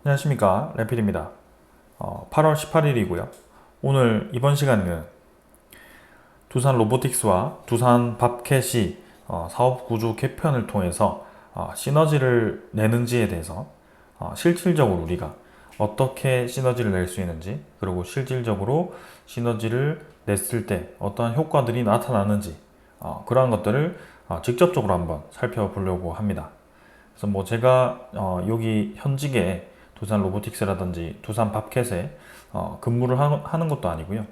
안녕하십니까, 래필입니다. 8월 18일이고요. 오늘 이번 시간에는 두산 로보틱스와 두산 밥캣이 사업 구조 개편을 통해서 시너지를 내는지에 대해서 실질적으로 우리가 어떻게 시너지를 낼 수 있는지, 그리고 실질적으로 시너지를 냈을 때 어떠한 효과들이 나타나는지, 그러한 것들을 직접적으로 한번 살펴보려고 합니다. 그래서 뭐 제가 여기 현직에 두산 로보틱스라든지 두산 밥캣에 근무를 하는 것도 아니고요.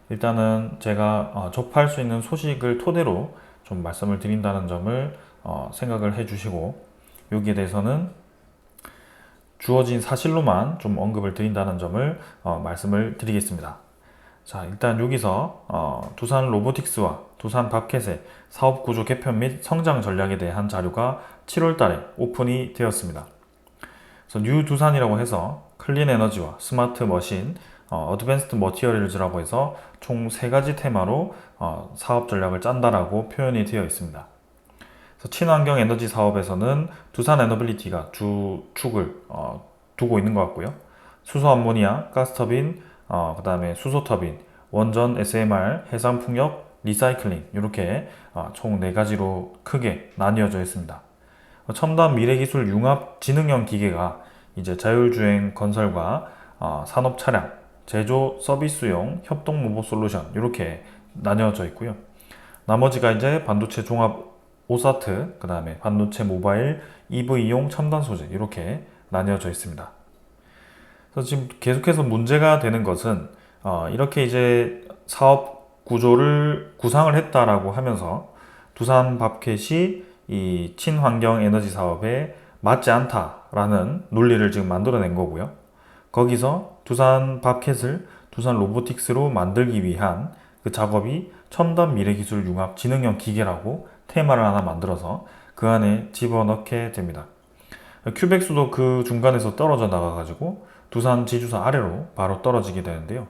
일단은 제가 접할 수 있는 소식을 토대로 좀 말씀을 드린다는 점을 생각을 해주시고, 여기에 대해서는 주어진 사실로만 좀 언급을 드린다는 점을 말씀을 드리겠습니다. 자, 일단 여기서 두산 로보틱스와 두산 밥캣의 사업 구조 개편 및 성장 전략에 대한 자료가 7월 달에 오픈이 되었습니다. 그래서 뉴 두산이라고 해서 클린 에너지와 스마트 머신, 어드밴스드 머티리얼즈라고 해서 총 3가지 테마로 사업 전략을 짠다라고 표현이 되어 있습니다. 그래서 친환경 에너지 사업에서는 두산 에너빌리티가 주축을 두고 있는 것 같고요. 수소 암모니아, 가스터빈, 그 다음에 수소 터빈, 원전 SMR, 해상 풍력, 리사이클링, 이렇게 총 4가지로 크게 나뉘어져 있습니다. 첨단 미래기술 융합 지능형 기계가 이제 자율주행 건설과 산업 차량, 제조 서비스용 협동 로봇 솔루션, 이렇게 나뉘어져 있고요. 나머지가 이제 반도체 종합 오사트, 그 다음에 반도체 모바일, EV용 첨단 소재, 이렇게 나뉘어져 있습니다. 그래서 지금 계속해서 문제가 되는 것은 이렇게 이제 사업 구조를 구상을 했다라고 하면서 두산 밥캣이 이 친환경 에너지 사업에 맞지 않다라는 논리를 지금 만들어낸 거고요. 거기서 두산 밥캣을 두산 로보틱스로 만들기 위한 그 작업이 첨단 미래기술 융합 지능형 기계라고 테마를 하나 만들어서 그 안에 집어넣게 됩니다. 큐벡스도 그 중간에서 떨어져 나가가지고 두산 지주사 아래로 바로 떨어지게 되는데요.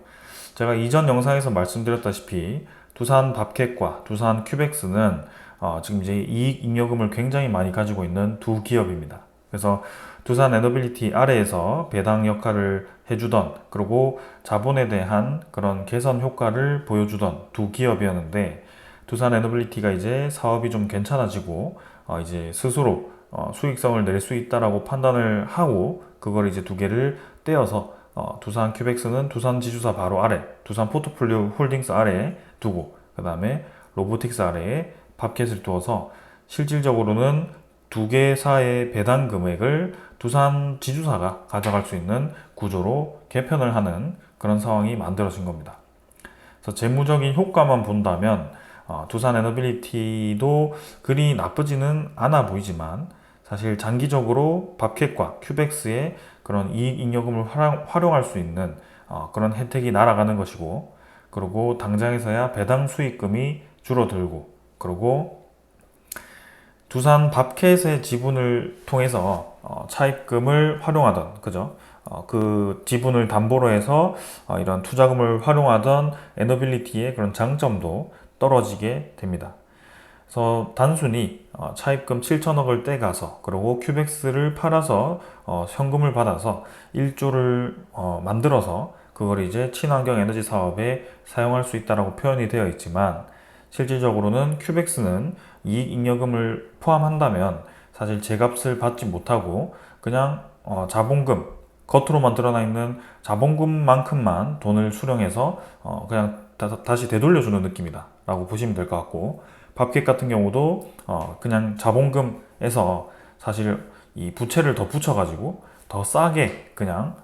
제가 이전 영상에서 말씀드렸다시피 두산 밥캣과 두산 큐벡스는 지금 이제 이익 잉여금을 굉장히 많이 가지고 있는 두 기업입니다. 그래서 두산 에너빌리티 아래에서 배당 역할을 해주던, 그리고 자본에 대한 그런 개선 효과를 보여주던 두 기업이었는데, 두산 에너빌리티가 이제 사업이 좀 괜찮아지고 이제 스스로 수익성을 낼 수 있다라고 판단을 하고 그걸 이제 두 개를 떼어서 두산 큐벡스는 두산 지주사 바로 아래, 두산 포트폴리오 홀딩스 아래에 두고, 그 다음에 로보틱스 아래에 밥캣을 두어서 실질적으로는 두 개사의 배당 금액을 두산 지주사가 가져갈 수 있는 구조로 개편을 하는 그런 상황이 만들어진 겁니다. 그래서 재무적인 효과만 본다면 두산 에너빌리티도 그리 나쁘지는 않아 보이지만, 사실 장기적으로 밥캣과 큐벡스의 그런 이익 잉여금을 활용할 수 있는 그런 혜택이 날아가는 것이고, 그리고 당장에서야 배당 수익금이 줄어들고, 그리고 두산 밥캣의 지분을 통해서 차입금을 활용하던, 그죠? 그 지분을 담보로 해서 이런 투자금을 활용하던 에너빌리티의 그런 장점도 떨어지게 됩니다. 그래서 단순히 차입금 7천억을 떼가서, 그리고 큐벡스를 팔아서 현금을 받아서 1조를 만들어서 그걸 이제 친환경 에너지 사업에 사용할 수 있다라고 표현이 되어 있지만, 실질적으로는 큐벡스는 이익 잉여금을 포함한다면 사실 제값을 받지 못하고 그냥 자본금, 겉으로만 드러나 있는 자본금만큼만 돈을 수령해서 그냥 다시 되돌려주는 느낌이다 라고 보시면 될 것 같고, 밥캣 같은 경우도 그냥 자본금에서 사실 이 부채를 더 붙여가지고 더 싸게 그냥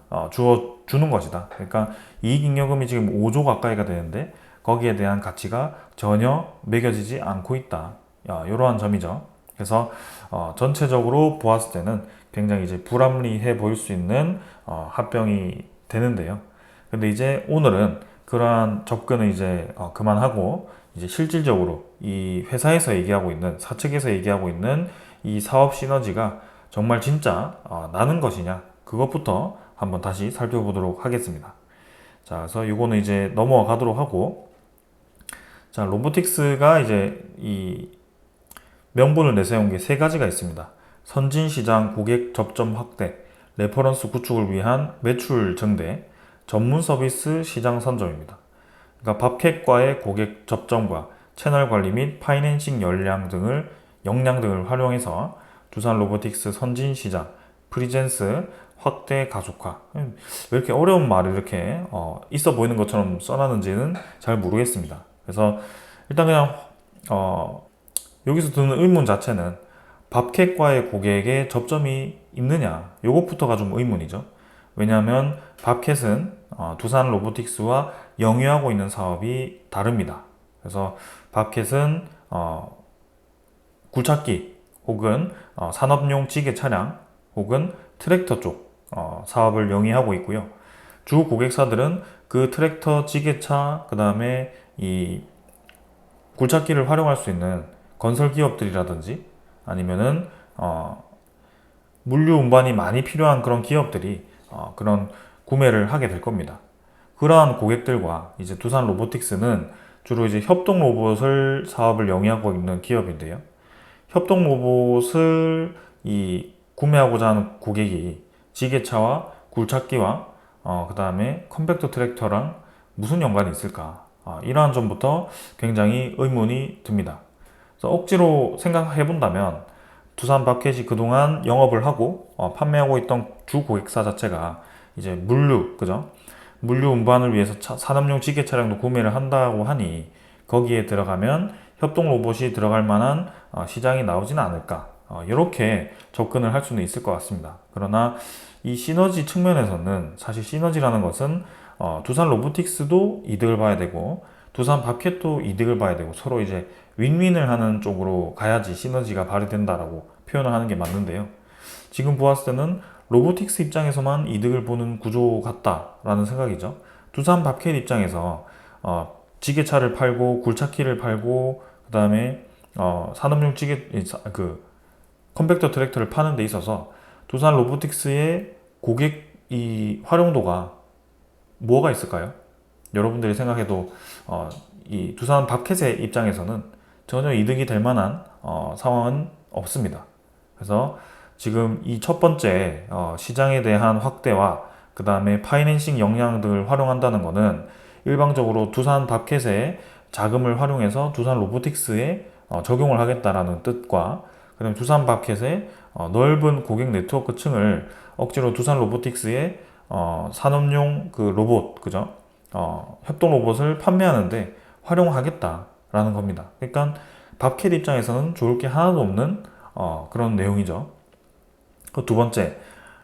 주는 것이다. 그러니까 이익잉여금이 지금 5조 가까이가 되는데 거기에 대한 가치가 전혀 매겨지지 않고 있다. 이러한 점이죠. 그래서 전체적으로 보았을 때는 굉장히 이제 불합리해 보일 수 있는 합병이 되는데요. 근데 이제 오늘은 그러한 접근을 이제 그만하고, 이제 실질적으로 이 회사에서 얘기하고 있는, 사측에서 얘기하고 있는 이 사업 시너지가 정말 진짜 나는 것이냐, 그것부터 한번 다시 살펴보도록 하겠습니다. 자, 그래서 이거는 이제 넘어가 가도록 하고, 자, 로보틱스가 이제 이 명분을 내세운 게 3가지가 있습니다. 선진시장 고객 접점 확대, 레퍼런스 구축을 위한 매출 증대, 전문 서비스 시장 선점입니다. 그러니까 밥캣과의 고객 접점과 채널 관리 및 파이낸싱 역량 등을 활용해서 두산 로보틱스 선진 시장, 프리젠스 확대 가속화. 왜 이렇게 어려운 말을 이렇게 있어 보이는 것처럼 써놨는지는 잘 모르겠습니다. 그래서 일단 그냥 여기서 드는 의문 자체는 밥캣과의 고객의 접점이 있느냐, 요것부터가 좀 의문이죠. 왜냐하면 밥캣은 두산 로보틱스와 영위하고 있는 사업이 다릅니다. 그래서 밥캣은 굴착기 혹은 산업용 지게 차량 혹은 트랙터 쪽 사업을 영위하고 있고요. 주 고객사들은 그 트랙터, 지게차, 그 다음에 이 굴착기를 활용할 수 있는 건설 기업들이라든지 아니면은 물류 운반이 많이 필요한 그런 기업들이 그런 구매를 하게 될 겁니다. 그러한 고객들과 이제 두산 로보틱스는 주로 이제 협동 로봇을 사업을 영위하고 있는 기업인데요. 협동 로봇을 구매하고자 하는 고객이 지게차와 굴착기와 그 다음에 컴팩터 트랙터랑 무슨 연관이 있을까? 이러한 점부터 굉장히 의문이 듭니다. 그래서 억지로 생각해 본다면 두산 밥캣이 그동안 영업을 하고 판매하고 있던 주 고객사 자체가 이제 그죠? 물류 운반을 위해서 산업용 지게 차량도 구매를 한다고 하니 거기에 들어가면 협동 로봇이 들어갈 만한 시장이 나오지는 않을까. 이렇게 접근을 할 수는 있을 것 같습니다. 그러나 이 시너지 측면에서는 사실 시너지라는 것은 두산 로보틱스도 이득을 봐야 되고 두산 밥캣도 이득을 봐야 되고 서로 이제 윈윈을 하는 쪽으로 가야지 시너지가 발휘된다라고 표현을 하는 게 맞는데요. 지금 보았을 때는 로보틱스 입장에서만 이득을 보는 구조 같다라는 생각이죠. 두산 밥캣 입장에서 지게차를 팔고 굴착기를 팔고 그 다음에 산업용 컴팩터 트랙터를 파는 데 있어서 두산 로보틱스의 고객 활용도가 뭐가 있을까요? 여러분들이 생각해도 이 두산 밥캣의 입장에서는 전혀 이득이 될 만한 상황은 없습니다. 그래서 지금 이 첫 번째 시장에 대한 확대와 그 다음에 파이낸싱 역량 등을 활용한다는 것은 일방적으로 두산 밥캣의 자금을 활용해서 두산 로보틱스에 적용을 하겠다라는 뜻과 그 다음에 두산 밥캣의 넓은 고객 네트워크 층을 억지로 두산 로보틱스의 산업용 그 로봇, 그죠? 협동 로봇을 판매하는데 활용하겠다라는 겁니다. 그러니까 밥캣 입장에서는 좋을 게 하나도 없는 그런 내용이죠. 그 두 번째,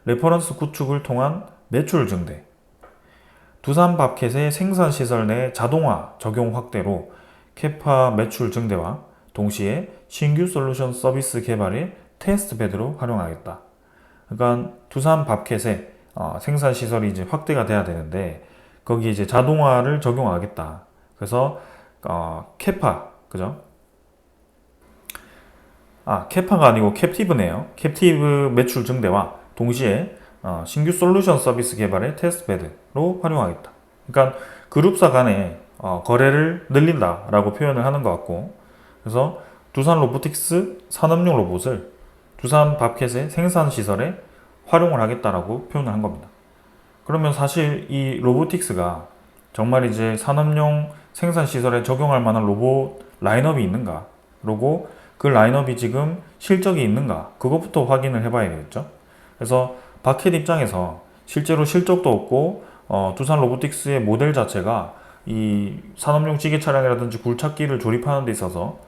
레퍼런스 구축을 통한 매출 증대. 두산 밥캣의 생산시설 내 자동화 적용 확대로 캐파 매출 증대와 동시에 신규 솔루션 서비스 개발의 테스트 베드로 활용하겠다. 그러니까 두산 밥캣의 생산시설이 이제 확대가 돼야 되는데 거기 이제 자동화를 적용하겠다. 그래서 캐파, 그죠? 캐파가 아니고 캡티브네요. 캡티브 매출 증대와 동시에 신규 솔루션 서비스 개발의 테스트 베드로 활용하겠다. 그러니까 그룹사 간의 거래를 늘린다라고 표현을 하는 것 같고, 그래서 두산 로보틱스 산업용 로봇을 두산 밥캣의 생산 시설에 활용을 하겠다라고 표현을 한 겁니다. 그러면 사실 이 로보틱스가 정말 이제 산업용 생산 시설에 적용할 만한 로봇 라인업이 있는가? 그리고 그 라인업이 지금 실적이 있는가? 그것부터 확인을 해봐야 되겠죠. 그래서 밥캣 입장에서 실제로 실적도 없고 두산 로보틱스의 모델 자체가 이 산업용 지게 차량이라든지 굴착기를 조립하는 데 있어서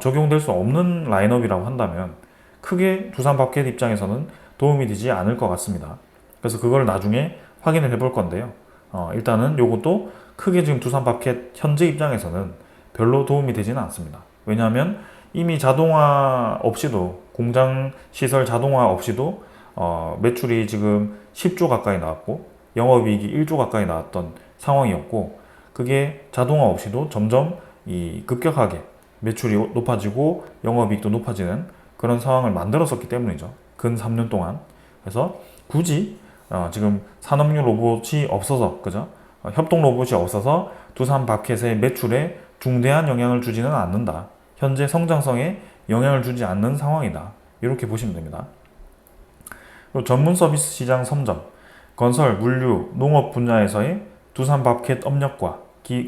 적용될 수 없는 라인업이라고 한다면 크게 두산 밥캣 입장에서는 도움이 되지 않을 것 같습니다. 그래서 그걸 나중에 확인을 해볼 건데요. 일단은 요것도 크게 지금 두산 밥캣 현재 입장에서는 별로 도움이 되지는 않습니다. 왜냐하면 이미 자동화 없이도 공장 시설 자동화 없이도 매출이 지금 10조 가까이 나왔고 영업이익이 1조 가까이 나왔던 상황이었고 그게 자동화 없이도 점점 급격하게 매출이 높아지고 영업이익도 높아지는 그런 상황을 만들었었기 때문이죠. 근 3년 동안. 그래서 굳이 지금 산업용 로봇이 없어서, 그죠? 협동 로봇이 없어서 두산 밥캣의 매출에 중대한 영향을 주지는 않는다. 현재 성장성에 영향을 주지 않는 상황이다. 이렇게 보시면 됩니다. 그리고 전문 서비스 시장 선점, 건설, 물류, 농업 분야에서의 두산 밥캣 업력과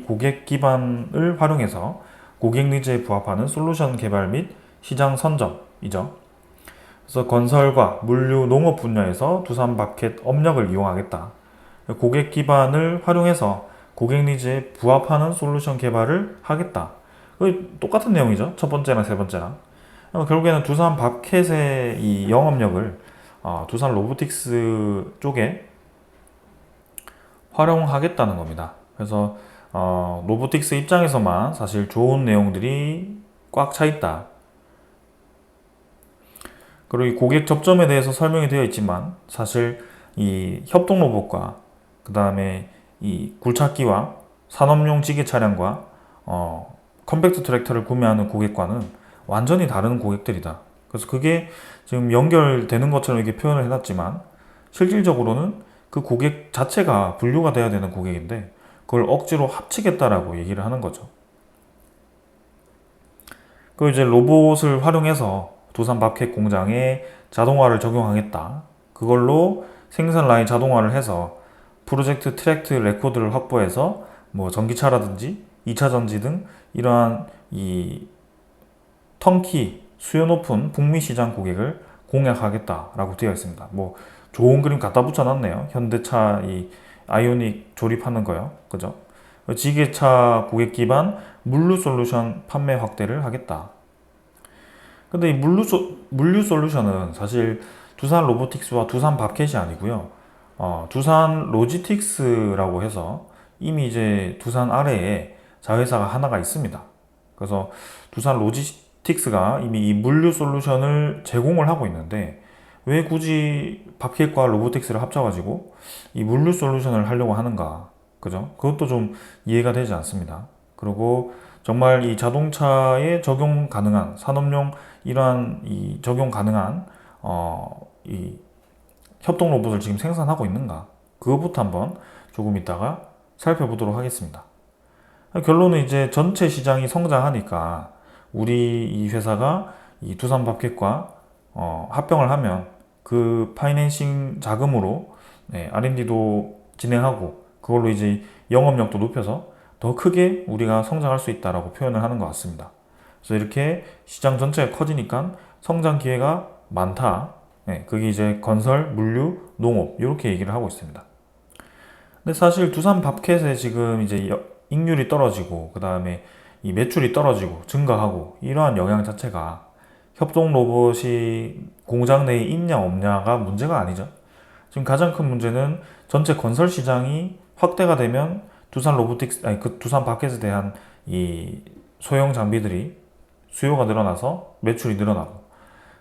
고객 기반을 활용해서 고객 니즈에 부합하는 솔루션 개발 및 시장 선점이죠. 그래서 건설과 물류, 농업 분야에서 두산 밥캣 업력을 이용하겠다. 고객 기반을 활용해서 고객 니즈에 부합하는 솔루션 개발을 하겠다. 똑같은 내용이죠. 첫 번째나 세 번째나. 결국에는 두산 밥캣의 이 영업력을 두산 로보틱스 쪽에 활용하겠다는 겁니다. 그래서 로보틱스 입장에서만 사실 좋은 내용들이 꽉 차 있다. 그리고 이 고객 접점에 대해서 설명이 되어 있지만 사실 이 협동 로봇과 그 다음에 이 굴착기와 산업용 지게 차량과 컴팩트 트랙터를 구매하는 고객과는 완전히 다른 고객들이다. 그래서 그게 지금 연결되는 것처럼 이렇게 표현을 해놨지만 실질적으로는 그 고객 자체가 분류가 돼야 되는 고객인데 그걸 억지로 합치겠다라고 얘기를 하는 거죠. 그리고 이제 로봇을 활용해서 두산 밥캣 공장에 자동화를 적용하겠다. 그걸로 생산 라인 자동화를 해서 프로젝트 트랙트 레코드를 확보해서 뭐 전기차라든지 2차 전지 등 이러한 이 턴키 수요 높은 북미 시장 고객을 공략하겠다라고 되어 있습니다. 뭐 좋은 그림 갖다 붙여놨네요. 현대차 이 아이오닉 조립하는 거요. 그죠? 지게차 고객 기반 물류 솔루션 판매 확대를 하겠다. 근데 이 물류 솔루션은 사실 두산 로보틱스와 두산 밥캣이 아니고요. 두산 로지틱스라고 해서 이미 이제 두산 아래에 자회사가 하나가 있습니다. 그래서 두산 로지틱스가 이미 이 물류 솔루션을 제공을 하고 있는데 왜 굳이 밥캣과 로보틱스를 합쳐가지고 이 물류 솔루션을 하려고 하는가? 그죠? 그것도 좀 이해가 되지 않습니다. 그리고 정말 이 자동차에 적용 가능한 산업용 이러한 이 적용 가능한 이 협동 로봇을 지금 생산하고 있는가? 그것부터 한번 조금 이따가 살펴보도록 하겠습니다. 결론은 이제 전체 시장이 성장하니까 우리 이 회사가 이 두산 밥캣과 합병을 하면 그 파이낸싱 자금으로 R&D도 진행하고 그걸로 이제 영업력도 높여서 더 크게 우리가 성장할 수 있다라고 표현을 하는 것 같습니다. 그래서 이렇게 시장 전체가 커지니까 성장 기회가 많다. 그게 이제 건설, 물류, 농업 이렇게 얘기를 하고 있습니다. 근데 사실 두산 밥캣에 지금 이제 익률이 떨어지고 그 다음에 이 매출이 떨어지고 증가하고 이러한 영향 자체가 협동 로봇이 공장 내에 있냐 없냐가 문제가 아니죠. 지금 가장 큰 문제는 전체 건설 시장이 확대가 되면 두산 로보틱스 아니 그 두산 밥캣에 대한 이 소형 장비들이 수요가 늘어나서 매출이 늘어나고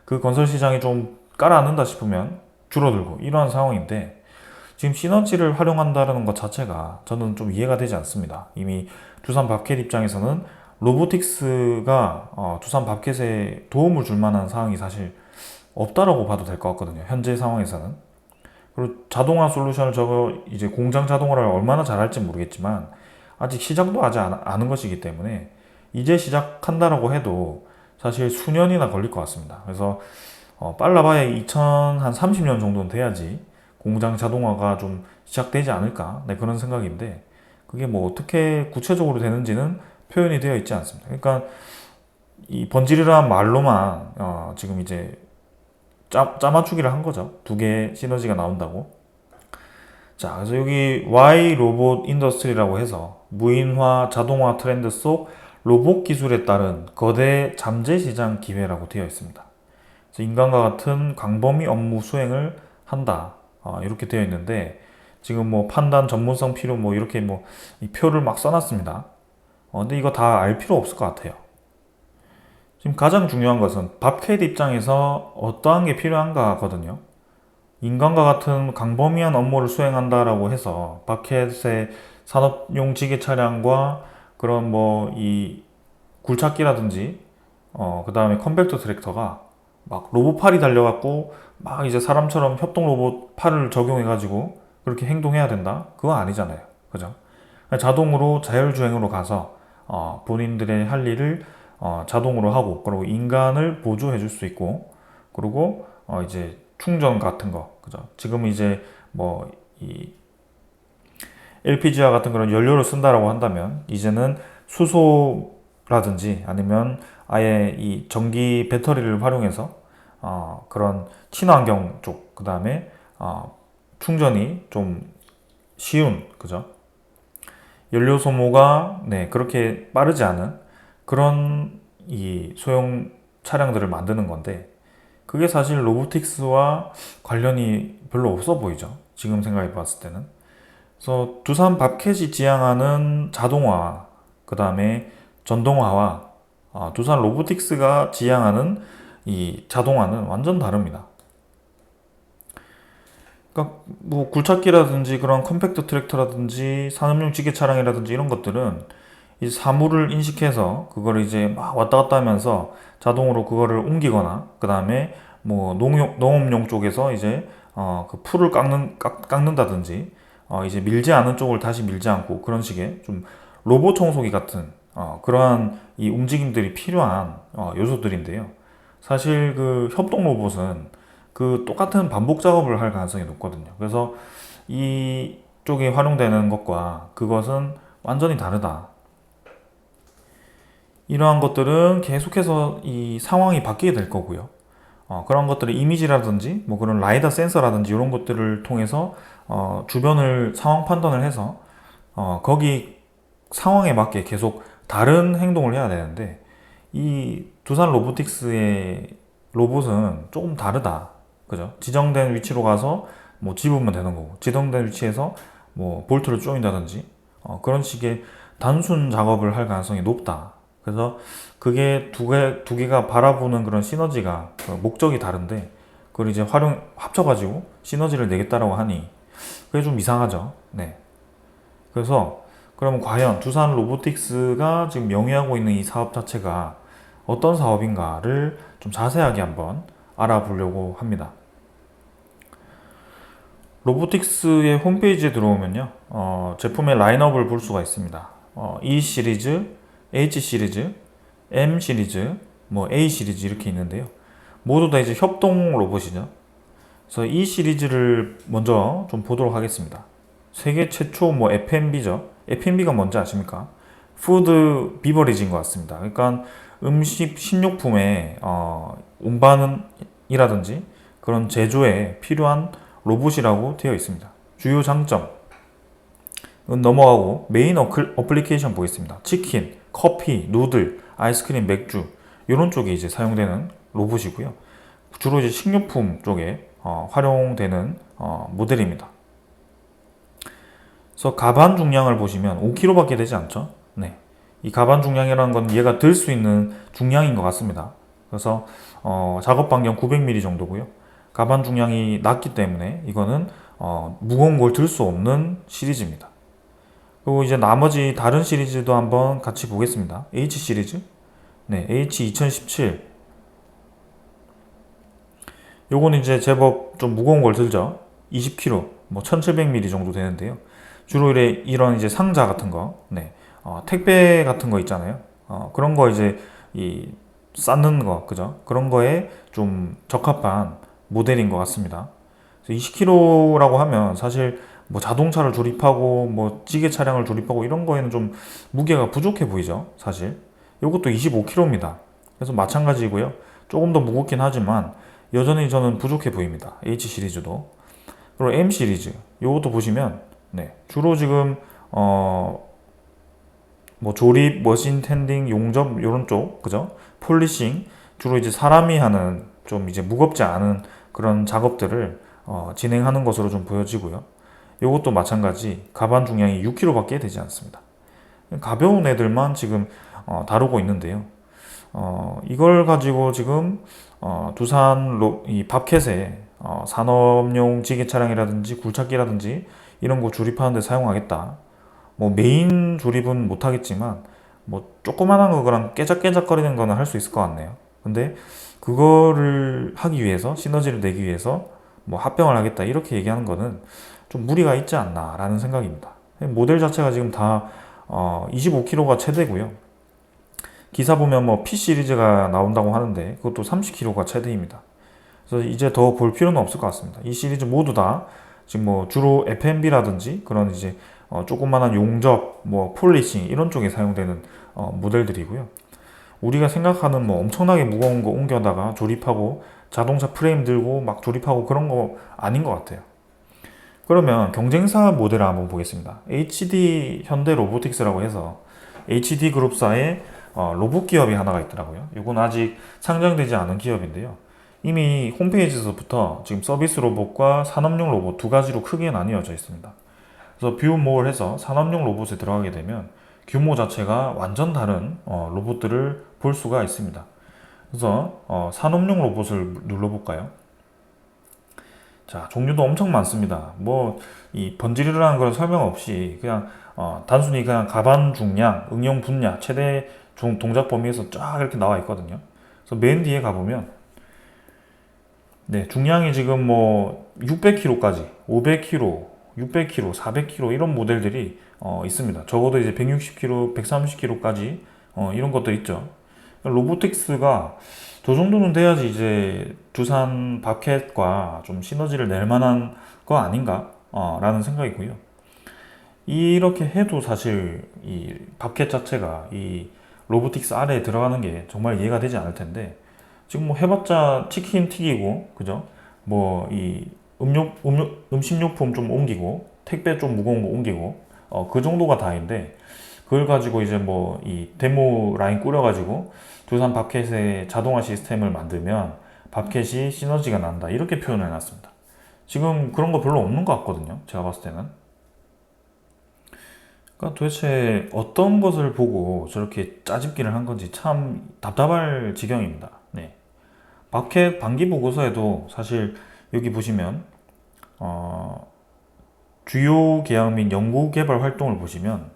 그 건설 시장이 좀 깔아앉는다 싶으면 줄어들고 이러한 상황인데 지금 시너지를 활용한다는 것 자체가 저는 좀 이해가 되지 않습니다. 이미 두산 밥캣 입장에서는 로보틱스가 두산 밥캣에 도움을 줄 만한 상황이 사실 없다라고 봐도 될 것 같거든요. 현재 상황에서는. 그리고 자동화 솔루션을 저거 이제 공장 자동화를 얼마나 잘할지 모르겠지만 아직 시작도 하지 않은 것이기 때문에 이제 시작한다라고 해도 사실 수년이나 걸릴 것 같습니다. 그래서 빨라봐야 2030년 정도는 돼야지 공장 자동화가 좀 시작되지 않을까 그런 생각인데 그게 뭐 어떻게 구체적으로 되는지는 표현이 되어 있지 않습니다. 그러니까 이 번지르르한 말로만 지금 이제 짜맞추기를 한 거죠. 두 개의 시너지가 나온다고. 자, 그래서 여기 Y 로봇 인더스트리라고 해서 무인화 자동화 트렌드 속 로봇 기술에 따른 거대 잠재 시장 기회라고 되어 있습니다. 그래서 인간과 같은 광범위 업무 수행을 한다. 이렇게 되어 있는데 지금 뭐 판단 전문성 필요 뭐 이렇게 뭐 이 표를 막 써놨습니다. 근데 이거 다 알 필요 없을 것 같아요. 지금 가장 중요한 것은 밥캣 입장에서 어떠한 게 필요한가 하거든요. 인간과 같은 광범위한 업무를 수행한다라고 해서 밥캣의 산업용 지게 차량과 그런 뭐 이 굴착기라든지 그 다음에 컴팩터 트랙터가 막 로봇 팔이 달려갖고 막 이제 사람처럼 협동 로봇 팔을 적용해가지고 그렇게 행동해야 된다? 그거 아니잖아요. 그죠? 자동으로 자율주행으로 가서 본인들의 할 일을 자동으로 하고 그리고 인간을 보조해 줄 수 있고 그리고 이제 충전 같은 거, 그죠? 지금 이제 뭐 이 LPG와 같은 그런 연료를 쓴다라고 한다면 이제는 수소라든지 아니면 아예 이 전기 배터리를 활용해서 그런 친환경 쪽, 그 다음에 충전이 좀 쉬운, 그죠? 연료 소모가 그렇게 빠르지 않은 그런 이 소형 차량들을 만드는 건데, 그게 사실 로보틱스와 관련이 별로 없어 보이죠. 지금 생각해 봤을 때는. 그래서 두산 밥캣이 지향하는 자동화, 그 다음에 전동화와 두산 로보틱스가 지향하는 이 자동화는 완전 다릅니다. 그러니까 뭐 굴착기라든지 그런 컴팩트 트랙터라든지 산업용 지게 차량이라든지 이런 것들은 이 사물을 인식해서 그거를 이제 막 왔다 갔다 하면서 자동으로 그거를 옮기거나, 그 다음에 뭐 농업용 쪽에서 이제 그 풀을 깎는다든지, 이제 밀지 않은 쪽을 다시 밀지 않고 그런 식의 좀 로봇 청소기 같은 그러한 이 움직임들이 필요한 요소들인데요. 사실 그 협동 로봇은 그 똑같은 반복 작업을 할 가능성이 높거든요. 그래서 이쪽에 활용되는 것과 그것은 완전히 다르다. 이러한 것들은 계속해서 이 상황이 바뀌게 될 거고요. 그런 것들을 이미지라든지 뭐 그런 라이더 센서라든지 이런 것들을 통해서 주변을 상황 판단을 해서 거기 상황에 맞게 계속 다른 행동을 해야 되는데, 이 두산 로보틱스의 로봇은 조금 다르다. 그죠? 지정된 위치로 가서 뭐 집으면 되는 거고, 지정된 위치에서 뭐 볼트를 조인다든지 그런 식의 단순 작업을 할 가능성이 높다. 그래서 그게 두 개가 바라보는 그런 시너지가 목적이 다른데 그걸 이제 합쳐가지고 시너지를 내겠다라고 하니 그게 좀 이상하죠. 네. 그래서 그러면 과연 두산 로보틱스가 지금 영위하고 있는 이 사업 자체가 어떤 사업인가를 좀 자세하게 한번 알아보려고 합니다. 로보틱스의 홈페이지에 들어오면요, 제품의 라인업을 볼 수가 있습니다. E 시리즈, H 시리즈, M 시리즈, 뭐 A 시리즈 이렇게 있는데요. 모두 다 이제 협동 로봇이죠. 그래서 이 시리즈를 먼저 좀 보도록 하겠습니다. 세계 최초 뭐 F&B죠. F&B가 뭔지 아십니까? 푸드 비버리지인 것 같습니다. 그러니까 음식, 식료품의 운반이라든지 그런 제조에 필요한 로봇이라고 되어 있습니다. 주요 장점 넘어가고 메인 어플리케이션 보겠습니다. 치킨, 커피, 누들, 아이스크림, 맥주 이런 쪽에 이제 사용되는 로봇이고요. 주로 이제 식료품 쪽에 활용되는 모델입니다. 그래서 가반 중량을 보시면 5kg밖에 되지 않죠. 네. 이 가반 중량이라는 건 얘가 들 수 있는 중량인 것 같습니다. 그래서 작업 반경 900mm 정도고요. 가반 중량이 낮기 때문에 이거는 무거운 걸 들 수 없는 시리즈입니다. 그리고 이제 나머지 다른 시리즈도 한번 같이 보겠습니다. H 시리즈, 네, H 2017. 요거는 이제 제법 좀 무거운 걸 들죠. 20kg, 뭐 1700mm 정도 되는데요. 주로 이런 이제 상자 같은 거, 네, 택배 같은 거 있잖아요. 그런 거 이제 쌓는 거, 그죠? 그런 거에 좀 적합한 모델인 것 같습니다. 20kg라고 하면 사실 뭐 자동차를 조립하고 뭐 찌개 차량을 조립하고 이런 거에는 좀 무게가 부족해 보이죠, 사실. 이것도 25kg입니다. 그래서 마찬가지고요. 조금 더 무겁긴 하지만 여전히 저는 부족해 보입니다. H 시리즈도. 그리고 M 시리즈, 이것도 보시면 주로 지금 뭐 조립, 머신 텐딩, 용접 이런 쪽, 그죠? 폴리싱, 주로 이제 사람이 하는 좀 이제 무겁지 않은 그런 작업들을 진행하는 것으로 좀 보여지고요. 이것도 마찬가지 가반 중량이 6kg밖에 되지 않습니다. 가벼운 애들만 지금 다루고 있는데요. 이걸 가지고 지금 두산 이 밥캣에 산업용 지게 차량이라든지 굴착기라든지 이런 거 조립하는 데 사용하겠다. 뭐 메인 조립은 못 하겠지만 뭐 조그만한 거랑 깨작깨작거리는 거는 할 수 있을 것 같네요. 근데 그거를 하기 위해서 시너지를 내기 위해서 뭐 합병을 하겠다 이렇게 얘기하는 거는 좀 무리가 있지 않나 라는 생각입니다. 모델 자체가 지금 다 25kg가 최대고요. 기사 보면 뭐 P 시리즈가 나온다고 하는데 그것도 30kg가 최대입니다. 그래서 이제 더 볼 필요는 없을 것 같습니다. 이 시리즈 모두 다 지금 뭐 주로 F&B라든지 그런 이제 조그만한 용접, 뭐 폴리싱 이런 쪽에 사용되는 모델들이고요. 우리가 생각하는 뭐 엄청나게 무거운 거 옮겨다가 조립하고 자동차 프레임 들고 막 조립하고 그런 거 아닌 것 같아요. 그러면 경쟁사 모델을 한번 보겠습니다. HD 현대 로보틱스라고 해서 HD 그룹사의 로봇 기업이 하나가 있더라고요. 이건 아직 상장되지 않은 기업인데요. 이미 홈페이지에서부터 지금 서비스 로봇과 산업용 로봇 두 가지로 크게 나뉘어져 있습니다. 그래서 뷰 모어를 해서 산업용 로봇에 들어가게 되면 규모 자체가 완전 다른 로봇들을 볼 수가 있습니다. 그래서 산업용 로봇을 눌러볼까요? 자, 종류도 엄청 많습니다. 뭐 이 번지르르한 그런 설명 없이 그냥 단순히 그냥 가반 중량, 응용 분야, 최대 동작 범위에서 쫙 이렇게 나와 있거든요. 그래서 맨 뒤에 가보면 네, 중량이 지금 뭐 600kg까지, 500kg, 600kg, 400kg 이런 모델들이 있습니다. 적어도 이제 160kg, 130kg까지 이런 것도 있죠. 로보틱스가 저 정도는 돼야지 이제 두산 밥캣과 좀 시너지를 낼 만한 거 아닌가? 라는 생각이고요. 이렇게 해도 사실 이 밥캣 자체가 이 로보틱스 아래에 들어가는 게 정말 이해가 되지 않을 텐데 지금 뭐 해봤자 치킨 튀기고 그죠? 뭐 이 음식료품 좀 옮기고 택배 좀 무거운 거 옮기고 그 정도가 다인데 그걸 가지고 이제 뭐 이 데모 라인 꾸려가지고 두산 밥캣의 자동화 시스템을 만들면 밥캣이 시너지가 난다 이렇게 표현을 해놨습니다. 지금 그런 거 별로 없는 것 같거든요. 제가 봤을 때는. 그러니까 도대체 어떤 것을 보고 저렇게 짜집기를 한 건지 참 답답할 지경입니다. 네. 밥캣 반기 보고서에도 사실 여기 보시면 주요 계약 및 연구 개발 활동을 보시면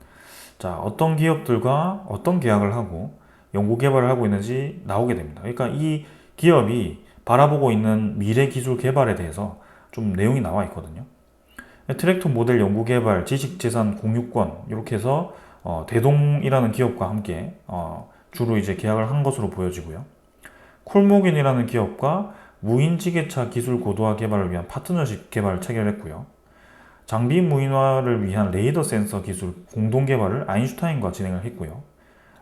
자, 어떤 기업들과 어떤 계약을 하고 연구 개발을 하고 있는지 나오게 됩니다. 그러니까 이 기업이 바라보고 있는 미래 기술 개발에 대해서 좀 내용이 나와 있거든요. 트랙터 모델 연구 개발, 지식 재산 공유권 이렇게 해서 대동이라는 기업과 함께 주로 이제 계약을 한 것으로 보여지고요. 콜모겐이라는 기업과 무인 지게차 기술 고도화 개발을 위한 파트너십 개발을 체결했고요. 장비 무인화를 위한 레이더 센서 기술 공동 개발을 아인슈타인과 진행을 했고요.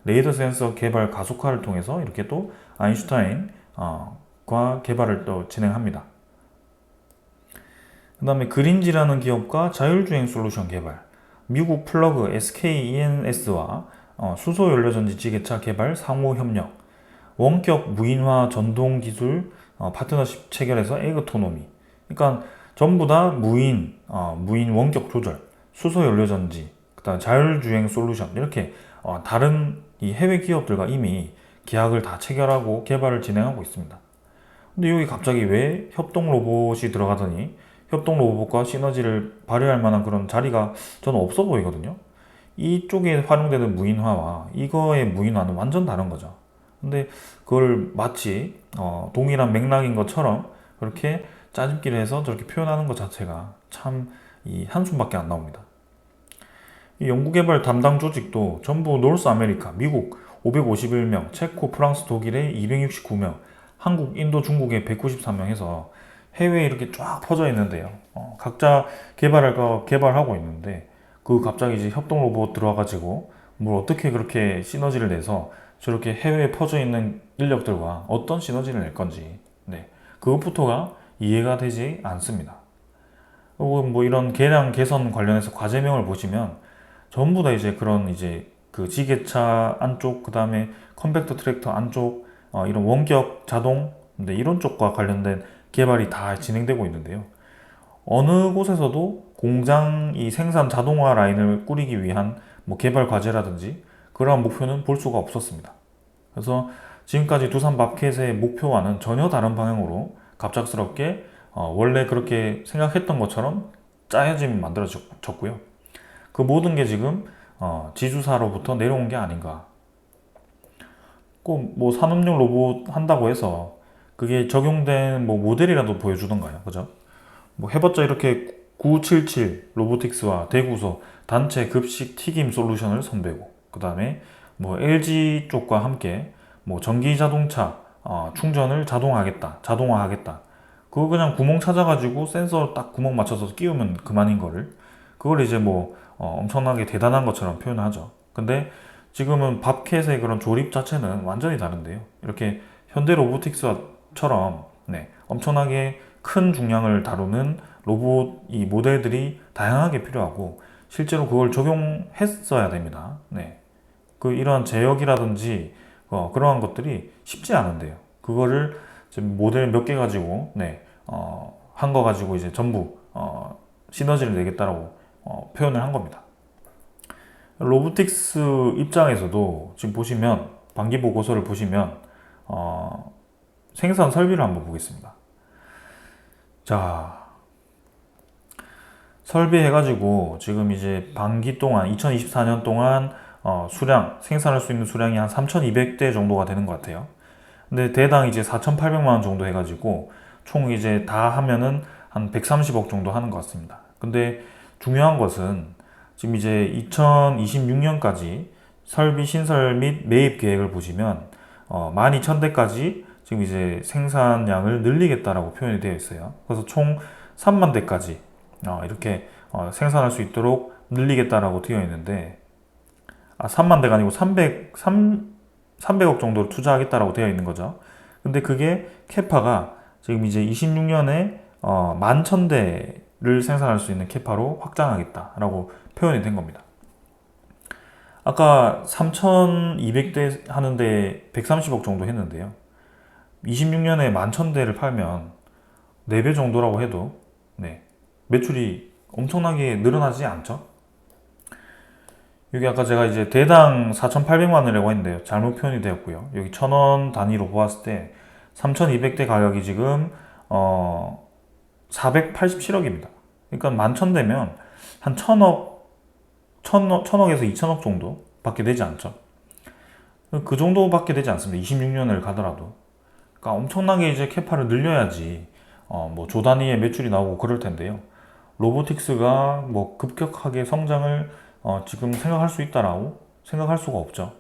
레이더 센서 개발 가속화를 통해서 이렇게 또 아인슈타인과 개발을 또 진행합니다. 그 다음에 그린지라는 기업과 자율주행 솔루션 개발, 미국 플러그 SKENS와 수소 연료전지 지게차 개발 상호 협력, 원격 무인화 전동 기술 파트너십 체결해서 에그토노미. 그러니까 전부 다 무인 원격 조절, 수소 연료전지, 그다음 자율주행 솔루션 이렇게 다른 이 해외 기업들과 이미 계약을 다 체결하고 개발을 진행하고 있습니다. 근데 여기 갑자기 왜 협동 로봇이 들어가더니 협동 로봇과 시너지를 발휘할 만한 그런 자리가 저는 없어 보이거든요. 이쪽에 활용되는 무인화와 이거의 무인화는 완전 다른 거죠. 근데 그걸 마치 동일한 맥락인 것처럼 그렇게 짜집기를 해서 저렇게 표현하는 것 자체가 참 이 한숨밖에 안 나옵니다. 이 연구개발 담당 조직도 전부 노스 아메리카, 미국 551명, 체코, 프랑스, 독일에 269명, 한국, 인도, 중국에 193명 해서 해외에 이렇게 쫙 퍼져 있는데요. 각자 개발할 거 개발하고 있는데 그 갑자기 이제 협동 로봇 들어와가지고 뭘 어떻게 그렇게 시너지를 내서 저렇게 해외에 퍼져 있는 인력들과 어떤 시너지를 낼 건지 네, 그것부터가 이해가 되지 않습니다. 그리고 뭐 이런 개량 개선 관련해서 과제명을 보시면 전부 다 이제 그런 이제 그 지게차 안쪽 그 다음에 컴팩터 트랙터 안쪽 이런 원격 자동 이런 쪽과 관련된 개발이 다 진행되고 있는데요. 어느 곳에서도 공장 이 생산 자동화 라인을 꾸리기 위한 뭐 개발 과제라든지 그러한 목표는 볼 수가 없었습니다. 그래서 지금까지 두산 밥캣의 목표와는 전혀 다른 방향으로 갑작스럽게 원래 그렇게 생각했던 것처럼 짜여짐이 만들어졌고요. 그 모든 게 지금 지주사로부터 내려온 게 아닌가. 꼭 뭐 산업용 로봇 한다고 해서 그게 적용된 뭐 모델이라도 보여주던가요, 그죠? 뭐 해봤자 이렇게 977 로보틱스와 대구소 단체 급식 튀김 솔루션을 선보이고 그 다음에 뭐 LG 쪽과 함께 뭐 전기 자동차 충전을 자동화하겠다. 그거 그냥 구멍 찾아가지고 센서 딱 구멍 맞춰서 끼우면 그만인 거를 그걸 이제 뭐 엄청나게 대단한 것처럼 표현하죠. 근데 지금은 밥캣의 그런 조립 자체는 완전히 다른데요. 이렇게 현대 로보틱스처럼 네, 엄청나게 큰 중량을 다루는 로봇 이 모델들이 다양하게 필요하고 실제로 그걸 적용했어야 됩니다. 네. 그 이러한 제역이라든지 그러한 것들이 쉽지 않은데요. 그거를 지금 모델 몇 개 가지고 한 거 가지고 이제 전부 시너지를 내겠다라고 표현을 한 겁니다. 로보틱스 입장에서도 지금 보시면 반기 보고서를 보시면 생산 설비를 한번 보겠습니다. 자, 설비해가지고 지금 이제 반기 동안 2024년 동안 생산할 수 있는 수량이 한 3,200대 정도가 되는 것 같아요. 근데 대당 이제 4,800만 원 정도 해가지고 총 이제 다 하면은 한 130억 정도 하는 것 같습니다. 근데 중요한 것은 지금 이제 2026년까지 설비 신설 및 매입 계획을 보시면 12,000대까지 지금 이제 생산량을 늘리겠다라고 표현이 되어 있어요. 그래서 총 3만 대까지 이렇게 생산할 수 있도록 늘리겠다라고 되어 있는데 3만 대가 아니고 300억 정도를 투자하겠다라고 되어 있는 거죠. 근데 그게 캐파가 지금 이제 26년에 11,000대를 생산할 수 있는 캐파로 확장하겠다라고 표현이 된 겁니다. 아까 3,200대 하는데 130억 정도 했는데요. 26년에 11,000대를 팔면 4배 정도라고 해도 매출이 엄청나게 늘어나지 않죠? 여기 아까 제가 이제 대당 4,800만 원이라고 했는데요. 잘못 표현이 되었고요. 여기 1,000원 단위로 보았을 때 3,200대 가격이 지금 487억입니다. 그러니까 11,000대면 한 1,000억에서 2,000억 정도 밖에 되지 않죠. 그 정도밖에 되지 않습니다. 26년을 가더라도. 그러니까 엄청나게 이제 캐파를 늘려야지 뭐 조 단위의 매출이 나오고 그럴 텐데요. 로보틱스가 뭐 급격하게 성장을 지금 생각할 수 있다라고 생각할 수가 없죠.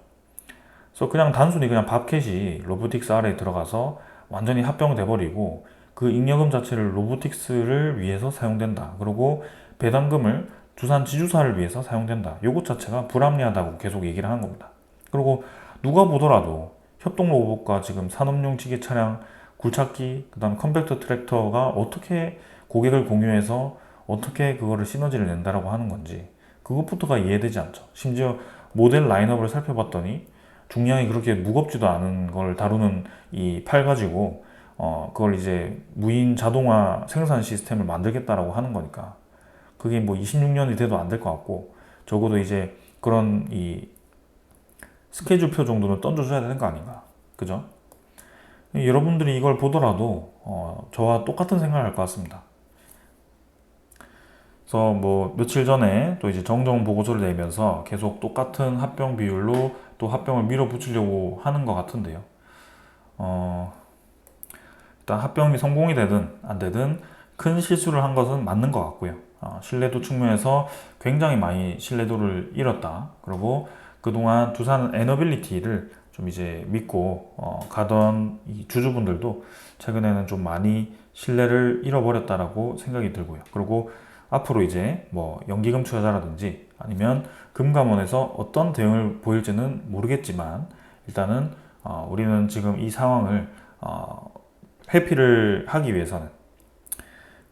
그래서 그냥 단순히 그냥 밥캣이 로보틱스 아래에 들어가서 완전히 합병돼 버리고 그 잉여금 자체를 로보틱스를 위해서 사용된다. 그리고 배당금을 두산 지주사를 위해서 사용된다. 요것 자체가 불합리하다고 계속 얘기를 하는 겁니다. 그리고 누가 보더라도 협동 로봇과 지금 산업용 지게 차량, 굴착기, 그다음 컴팩터 트랙터가 어떻게 고객을 공유해서 어떻게 그거를 시너지를 낸다라고 하는 건지 그것부터가 이해되지 않죠. 심지어 모델 라인업을 살펴봤더니 중량이 그렇게 무겁지도 않은 걸 다루는 이 팔 가지고 그걸 이제 무인 자동화 생산 시스템을 만들겠다라고 하는 거니까 그게 뭐 26년이 돼도 안 될 것 같고 적어도 이제 그런 이 스케줄표 정도는 던져줘야 되는 거 아닌가, 그죠? 여러분들이 이걸 보더라도 저와 똑같은 생각을 할 것 같습니다. 그래서 뭐 며칠 전에 또 이제 정정 보고서를 내면서 계속 똑같은 합병 비율로 또 합병을 밀어붙이려고 하는 것 같은데요. 일단 합병이 성공이 되든 안 되든 큰 실수를 한 것은 맞는 것 같고요. 신뢰도 측면에서 굉장히 많이 신뢰도를 잃었다. 그리고 그동안 두산 에너빌리티를 좀 이제 믿고 가던 이 주주분들도 최근에는 좀 많이 신뢰를 잃어버렸다라고 생각이 들고요. 그리고 앞으로 이제 뭐 연기금 투자자라든지 아니면 금감원에서 어떤 대응을 보일지는 모르겠지만 일단은 우리는 지금 이 상황을 회피를 하기 위해서는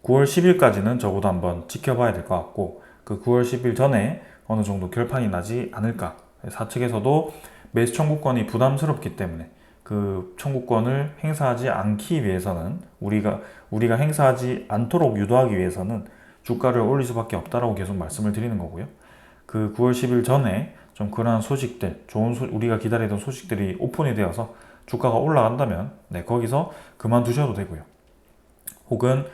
9월 10일까지는 적어도 한번 지켜봐야 될 것 같고 그 9월 10일 전에 어느 정도 결판이 나지 않을까. 사측에서도 매수 청구권이 부담스럽기 때문에 그 청구권을 행사하지 않기 위해서는 우리가 행사하지 않도록 유도하기 위해서는 주가를 올릴 수밖에 없다라고 계속 말씀을 드리는 거고요. 그 9월 10일 전에 좀 그러한 소식들, 우리가 기다리던 소식들이 오픈이 되어서 주가가 올라간다면 거기서 그만두셔도 되고요. 혹은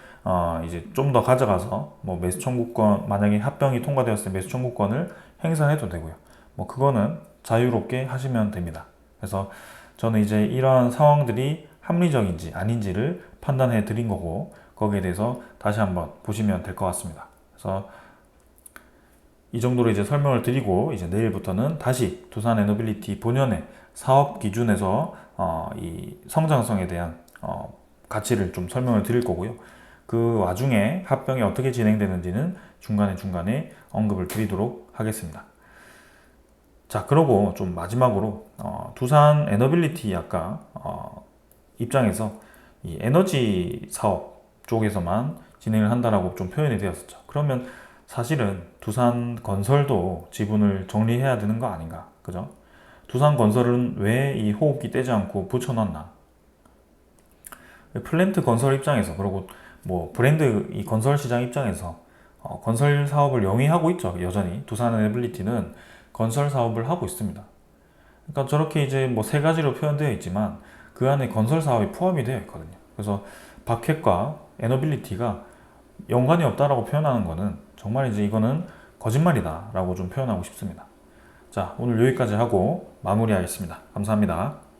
이제 좀 더 가져가서 뭐 매수 청구권 만약에 합병이 통과되었을 때 매수 청구권을 행사해도 되고요. 뭐 그거는 자유롭게 하시면 됩니다. 그래서 저는 이제 이러한 상황들이 합리적인지 아닌지를 판단해 드린 거고 거기에 대해서 다시 한번 보시면 될 것 같습니다. 그래서 이 정도로 이제 설명을 드리고 이제 내일부터는 다시 두산 에너빌리티 본연의 사업 기준에서 이 성장성에 대한 가치를 좀 설명을 드릴 거고요. 그 와중에 합병이 어떻게 진행되는지는 중간에 언급을 드리도록 하겠습니다. 자, 그러고 좀 마지막으로 두산 에너빌리티 아까 입장에서 이 에너지 사업 쪽에서만 진행을 한다라고 좀 표현이 되었었죠. 그러면 사실은 두산 건설도 지분을 정리해야 되는 거 아닌가, 그죠? 두산 건설은 왜 이 호흡기 떼지 않고 붙여놨나? 플랜트 건설 입장에서, 그리고 뭐 브랜드 이 건설 시장 입장에서 건설 사업을 영위하고 있죠. 여전히 두산 에너빌리티는 건설 사업을 하고 있습니다. 그러니까 저렇게 이제 뭐 세 가지로 표현되어 있지만 그 안에 건설 사업이 포함이 되어 있거든요. 그래서 박햇과 에너빌리티가 연관이 없다라고 표현하는 거는 정말 이제 이거는 거짓말이다라고 좀 표현하고 싶습니다. 자, 오늘 여기까지 하고 마무리하겠습니다. 감사합니다.